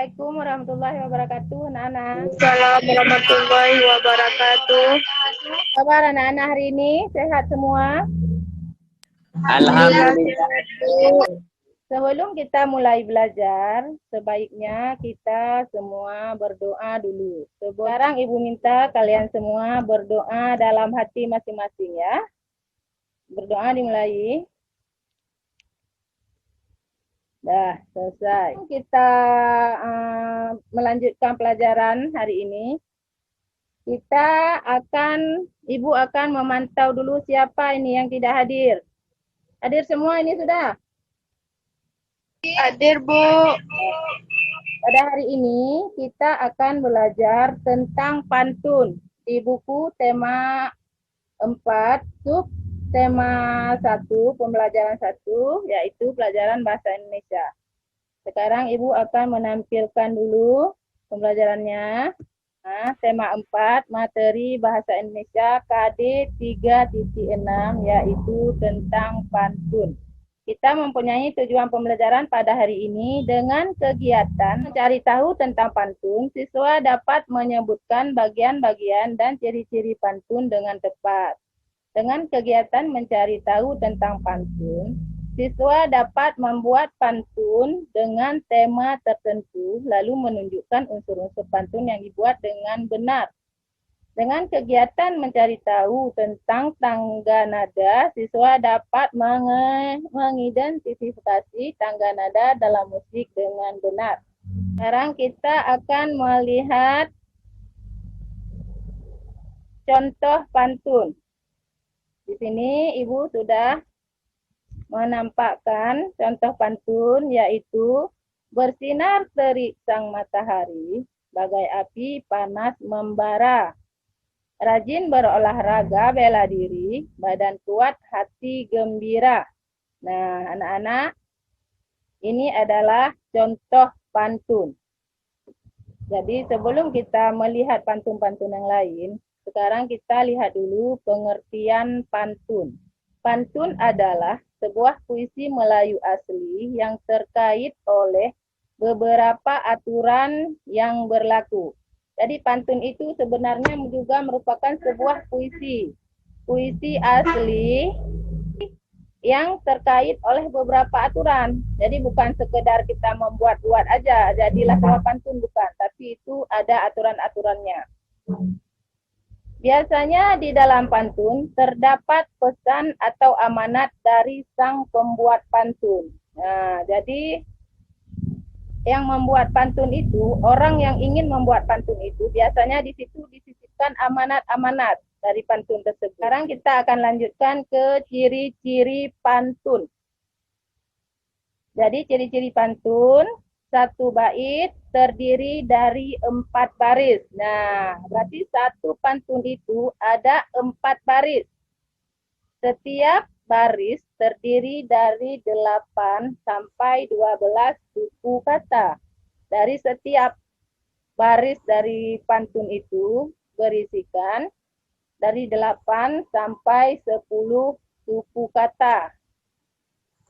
Assalamualaikum warahmatullahi wabarakatuh, anak-anak. Assalamualaikum warahmatullahi wabarakatuh. Kabar anak-anak hari ini sehat semua? Alhamdulillah. Sebelum kita mulai belajar, sebaiknya kita semua berdoa dulu. Sekarang Ibu minta kalian semua berdoa dalam hati masing-masing ya. Berdoa dimulai. Dah, selesai. Kita melanjutkan pelajaran hari ini. Ibu akan memantau dulu siapa ini yang tidak hadir. Hadir semua ini sudah? Hadir, Bu. Pada hari ini kita akan belajar tentang pantun di buku tema 4, sub tema 1, pembelajaran 1, yaitu pelajaran bahasa Indonesia. Sekarang Ibu akan menampilkan dulu pembelajarannya. Nah, tema 4, materi bahasa Indonesia KD 3.6, yaitu tentang pantun. Kita mempunyai tujuan pembelajaran pada hari ini dengan kegiatan mencari tahu tentang pantun. Siswa dapat menyebutkan bagian-bagian dan ciri-ciri pantun dengan tepat. Dengan kegiatan mencari tahu tentang pantun, siswa dapat membuat pantun dengan tema tertentu, lalu menunjukkan unsur-unsur pantun yang dibuat dengan benar. Dengan kegiatan mencari tahu tentang tangga nada, siswa dapat mengidentifikasi tangga nada dalam musik dengan benar. Sekarang kita akan melihat contoh pantun. Di sini Ibu sudah menampakkan contoh pantun, yaitu bersinar terik sang matahari, bagai api panas membara. Rajin berolahraga, bela diri, badan kuat, hati gembira. Nah, anak-anak, ini adalah contoh pantun. Jadi, sebelum kita melihat pantun-pantun yang lain, sekarang kita lihat dulu pengertian pantun. Pantun adalah sebuah puisi Melayu asli yang terkait oleh beberapa aturan yang berlaku. Jadi pantun itu sebenarnya juga merupakan sebuah puisi. Puisi asli yang terkait oleh beberapa aturan. Jadi bukan sekedar kita membuat-buat aja, jadilah sebuah pantun, bukan. Tapi itu ada aturan-aturannya. Biasanya di dalam pantun terdapat pesan atau amanat dari sang pembuat pantun. Nah, jadi yang membuat pantun itu, orang yang ingin membuat pantun itu, biasanya di situ disisipkan amanat-amanat dari pantun tersebut. Sekarang kita akan lanjutkan ke ciri-ciri pantun. Jadi ciri-ciri pantun, satu bait terdiri dari 4 baris. Nah, berarti satu pantun itu ada 4 baris. Setiap baris terdiri dari 8 sampai 12 suku kata. Dari setiap baris dari pantun itu berisikan dari 8 sampai 10 suku kata.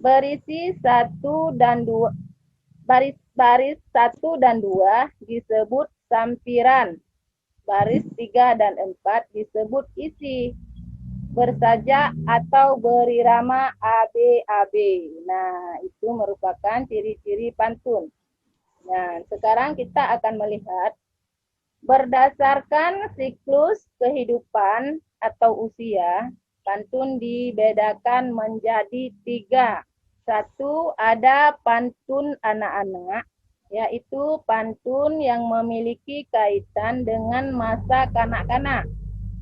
Berisi 1 dan 2, baris 1 dan 2 disebut sampiran. Baris 3 dan 4 disebut isi. Bersajak atau berirama AB. Nah, itu merupakan ciri-ciri pantun. Nah, sekarang kita akan melihat berdasarkan siklus kehidupan atau usia, pantun dibedakan menjadi 3. 1, ada pantun anak-anak, yaitu pantun yang memiliki kaitan dengan masa kanak-kanak,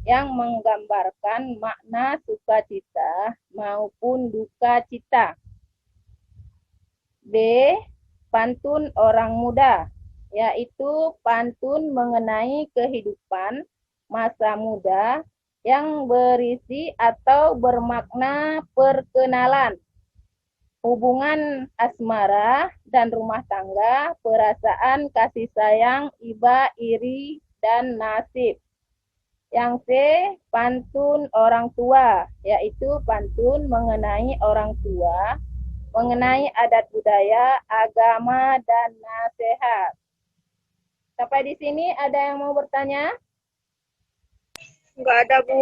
yang menggambarkan makna sukacita maupun duka cita. B, pantun orang muda, yaitu pantun mengenai kehidupan masa muda yang berisi atau bermakna perkenalan, hubungan asmara dan rumah tangga, perasaan kasih sayang, iba, iri, dan nasib. Yang C, pantun orang tua, yaitu pantun mengenai orang tua, mengenai adat budaya, agama, dan nasihat. Sampai di sini ada yang mau bertanya? Enggak ada, Bu.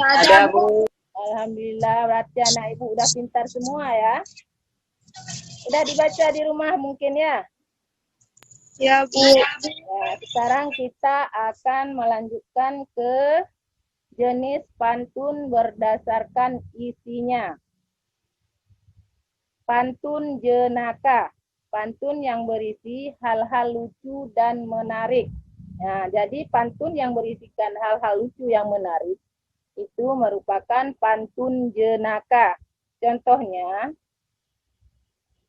Ada, Bu. Alhamdulillah, berarti anak ibu udah pintar semua ya. Udah dibaca di rumah mungkin ya. Ya, Bu. Nah, sekarang kita akan melanjutkan ke jenis pantun berdasarkan isinya. Pantun jenaka, pantun yang berisi hal-hal lucu dan menarik. Nah, jadi pantun yang berisikan hal-hal lucu yang menarik itu merupakan pantun jenaka. Contohnya,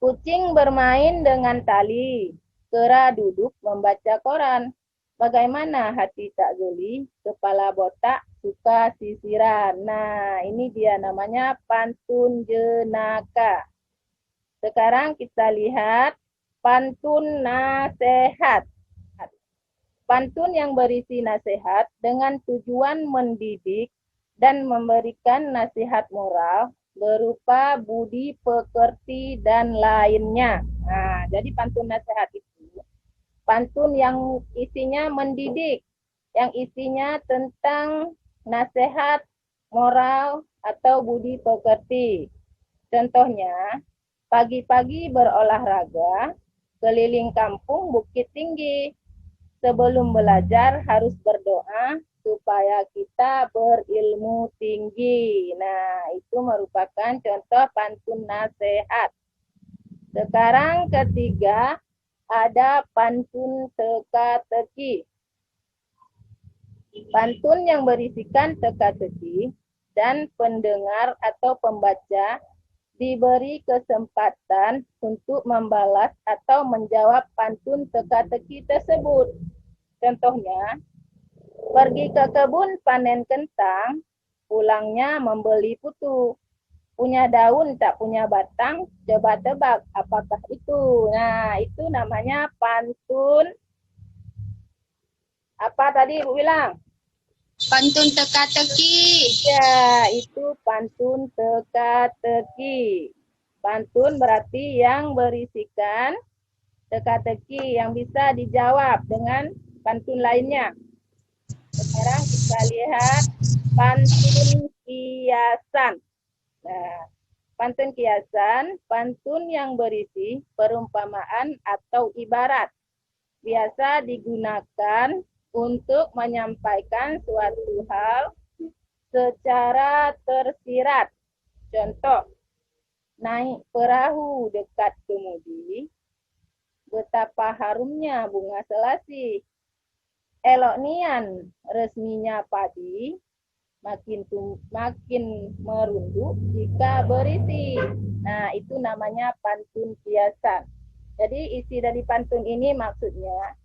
kucing bermain dengan tali, kera duduk membaca koran. Bagaimana hati tak geli, kepala botak suka sisiran. Nah, ini dia namanya pantun jenaka. Sekarang kita lihat pantun nasihat. Pantun yang berisi nasihat dengan tujuan mendidik dan memberikan nasihat moral berupa budi pekerti dan lainnya. Nah, jadi pantun nasihat itu pantun yang isinya mendidik, yang isinya tentang nasihat moral atau budi pekerti. Contohnya, pagi-pagi berolahraga, keliling kampung Bukit Tinggi. Sebelum belajar harus berdoa supaya kita berilmu tinggi. Nah, itu merupakan contoh pantun nasihat. Sekarang ketiga, ada pantun teka-teki. Pantun yang berisikan teka-teki dan pendengar atau pembaca diberi kesempatan untuk membalas atau menjawab pantun teka-teki tersebut. Contohnya, pergi ke kebun panen kentang, pulangnya membeli putu. Punya daun tak punya batang, coba tebak apakah itu. Nah, itu namanya pantun. Apa tadi Ibu bilang? Pantun teka-teki. Ya, itu pantun teka-teki. Pantun berarti yang berisikan teka-teki yang bisa dijawab dengan pantun lainnya. Sekarang kita lihat pantun kiasan. Nah, pantun kiasan, pantun yang berisi perumpamaan atau ibarat. Biasa digunakan untuk menyampaikan suatu hal secara tersirat. Contoh, naik perahu dekat kemudi, betapa harumnya bunga selasi. Elok nian resminya padi, makin merunduk jika berisi. Nah, itu namanya pantun kiasan. Jadi isi dari pantun ini maksudnya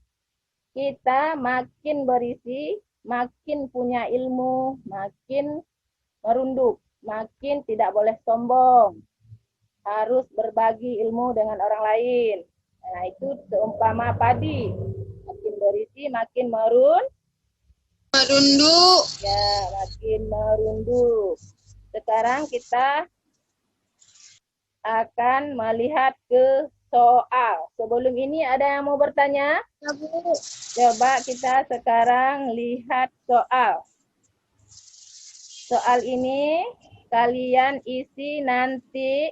kita makin berisi, makin punya ilmu, makin merunduk, makin tidak boleh sombong. Harus berbagi ilmu dengan orang lain. Nah, itu seumpama padi. Makin berisi, makin merunduk. Ya, makin merunduk. Sekarang kita akan melihat ke soal. Sebelum ini ada yang mau bertanya? Ya, Bu. Coba kita sekarang lihat soal. Soal ini kalian isi nanti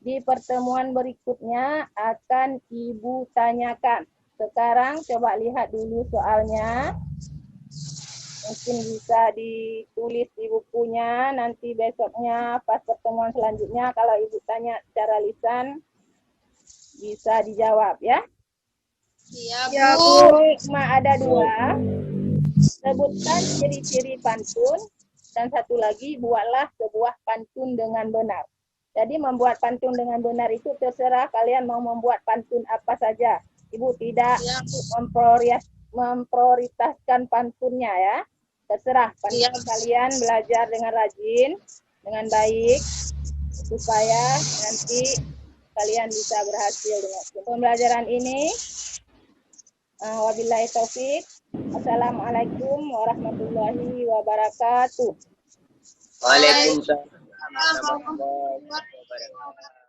di pertemuan berikutnya akan Ibu tanyakan. Sekarang coba lihat dulu soalnya. Mungkin bisa ditulis di bukunya, nanti besoknya pas pertemuan selanjutnya kalau Ibu tanya secara lisan bisa dijawab ya. Iya, Ya, Bu. Hikmah ada 2. Sebutkan ciri-ciri pantun dan satu lagi buatlah sebuah pantun dengan benar. Jadi membuat pantun dengan benar itu terserah kalian mau membuat pantun apa saja. Ibu tidak memprioritaskan pantunnya ya. Terserah pantun kalian belajar dengan rajin, dengan baik supaya nanti kalian bisa berhasil dengan pembelajaran ini. Wabillahi taufik. Assalamualaikum warahmatullahi wabarakatuh. Waalaikumsalam warahmatullahi wabarakatuh.